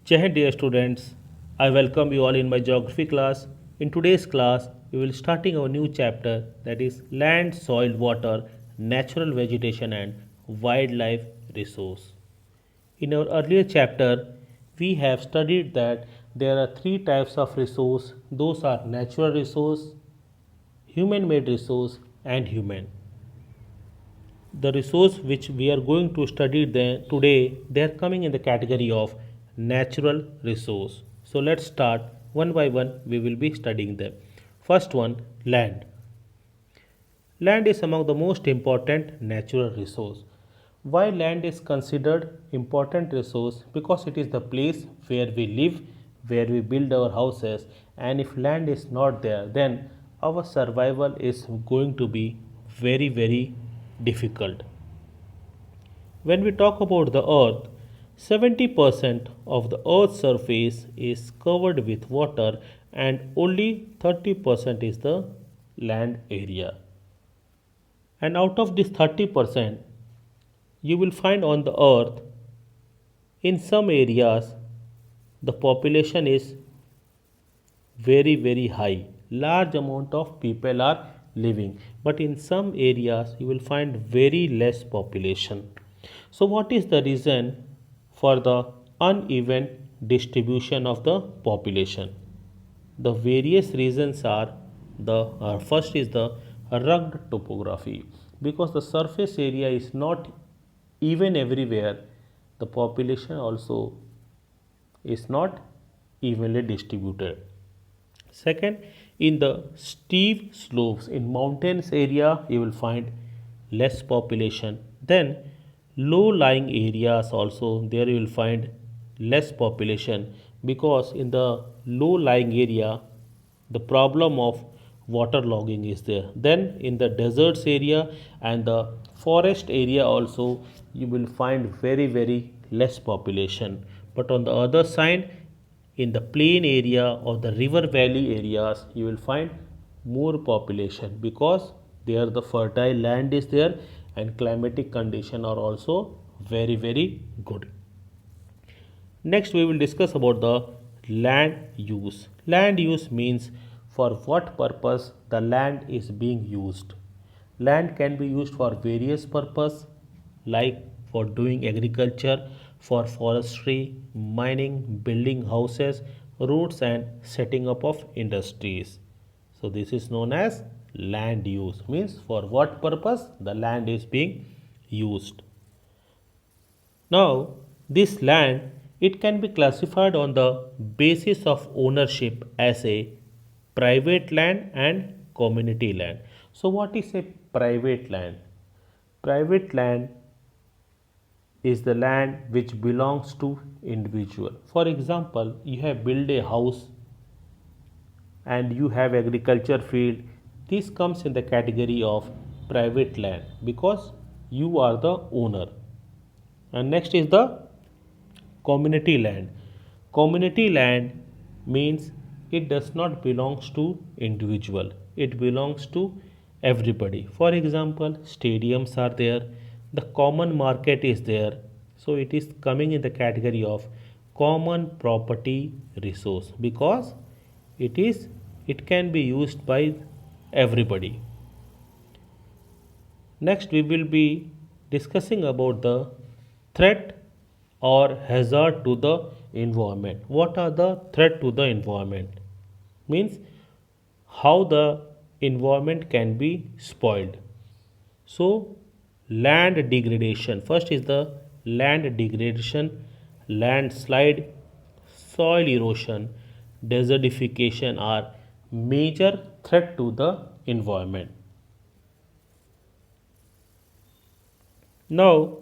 Jai Hind, dear students. I welcome you all in my geography class. In today's class, we will starting our new chapter, that is land, soil, water, natural vegetation and wildlife resource. In our earlier chapter, we have studied that there are three types of resource. Those are natural resource, human made resource and human. The resource which we are going to study today, they are coming in the category of natural resource. So let's start one by one. We will be studying them. First one, land. Land is among the most important natural resource. Why land is considered important resource? Because it is the place where we live, where we build our houses, and if land is not there, then our survival is going to be very difficult. When we talk about the earth, 70% of the earth's surface is covered with water and only 30% is the land area. And out of this 30%, you will find on the earth, in some areas, the population is very high. Large amount of people are living, but in some areas you will find very less population. So what is the reason for the uneven distribution of the population? The various reasons are the first is the rugged topography. Because the surface area is not even everywhere, the population also is not evenly distributed. Second, in the steep slopes in mountains area, you will find less population. Then, low lying areas also, there you will find less population, because in the low lying area, the problem of waterlogging is there. Then, in the deserts area and the forest area also, you will find very less population. But on the other side, in the plain area or the river valley areas, you will find more population, because there the fertile land is there and climatic condition are also very good. Next we will discuss about the land use. Land use means for what purpose the land is being used. Land can be used for various purpose, like for doing agriculture, for forestry, mining, building houses, roads and setting up of industries. So this is known as land use, means for what purpose the land is being used. Now, this land, it can be classified on the basis of ownership as a private land and community land. So what is a private land? Private land is the land which belongs to individual. For example, you have built a house and you have agriculture field. This comes in the category of private land, because you are the owner. And next is the community land. Community land means it does not belongs to individual, it belongs to everybody. For example, stadiums are there, the common market is there, so it is coming in the category of common property resource, because it can be used by everybody. Next we will be discussing about the threat or hazard to the environment. What are the threat to the environment? Means how the environment can be spoiled. So land degradation. First is the land degradation, landslide, soil erosion, desertification are major threat to the environment. Now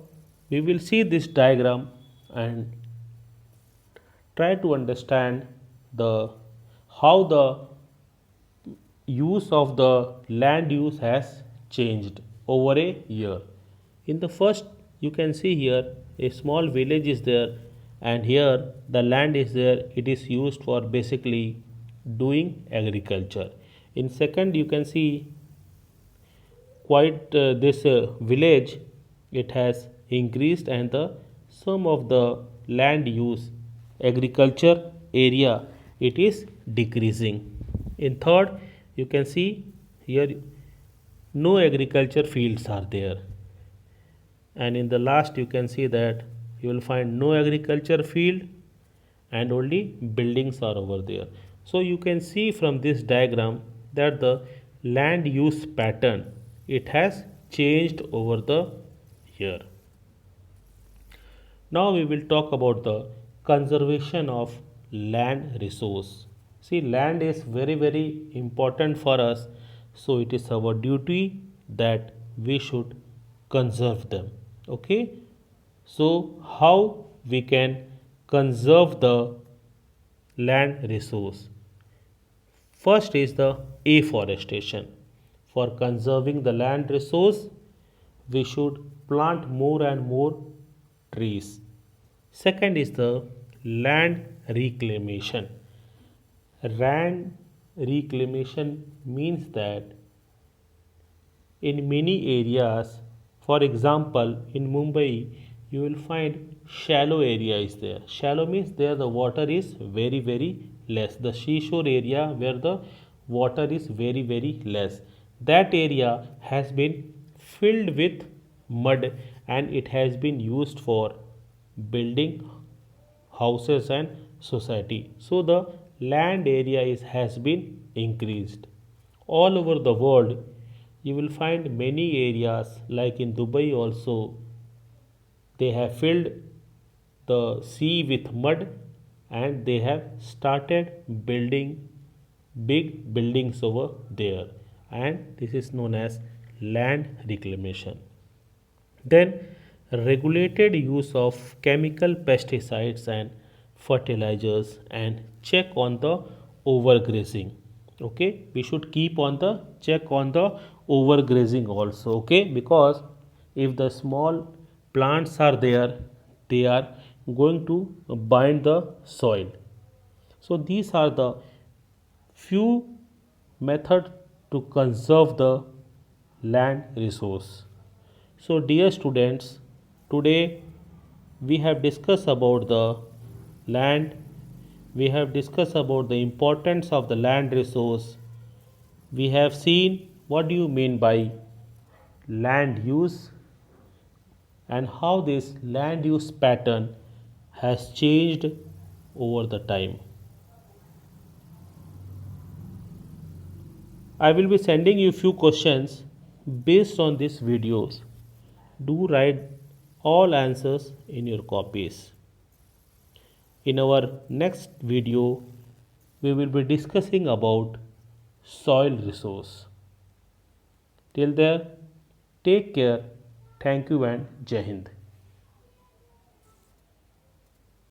we will see this diagram and try to understand the how the use of the land use has changed over a year. In the first, you can see here a small village is there, and here the land is there, it is used for basically doing agriculture. In second, you can see quite this village, it has increased, and the sum of the land use agriculture area it is decreasing. In third, you can see here no agriculture fields are there, and in the last you can see that you will find no agriculture field and only buildings are over there. So you can see from this diagram that the land use pattern it has changed over the year. Now we will talk about the conservation of land resource. See, land is very important for us, so it is our duty that we should conserve them. Okay, so how we can conserve the land resource? First is the afforestation. For conserving the land resource, we should plant more and more trees. Second is the land reclamation. Land reclamation means that in many areas, for example, in Mumbai, you will find shallow area is there. Shallow means there the water is very less. The seashore area where the water is very less. That area has been filled with mud and it has been used for building houses and society. So the land area has been increased. All over the world, you will find many areas like in Dubai also, they have filled the sea with mud and they have started building big buildings over there, and this is known as land reclamation. Then regulated use of chemical pesticides and fertilizers and check on the overgrazing. Okay, we should keep on the check on the overgrazing also. Okay, because if the small plants are there, they are going to bind the soil. So these are the few methods to conserve the land resource. So dear students, today we have discussed about the land, we have discussed about the importance of the land resource. We have seen what do you mean by land use and how this land use pattern has changed over the time. I will be sending you few questions based on these videos. Do write all answers in your copies. In our next video, we will be discussing about soil resource. Till there, take care. Thank you and Jai Hind.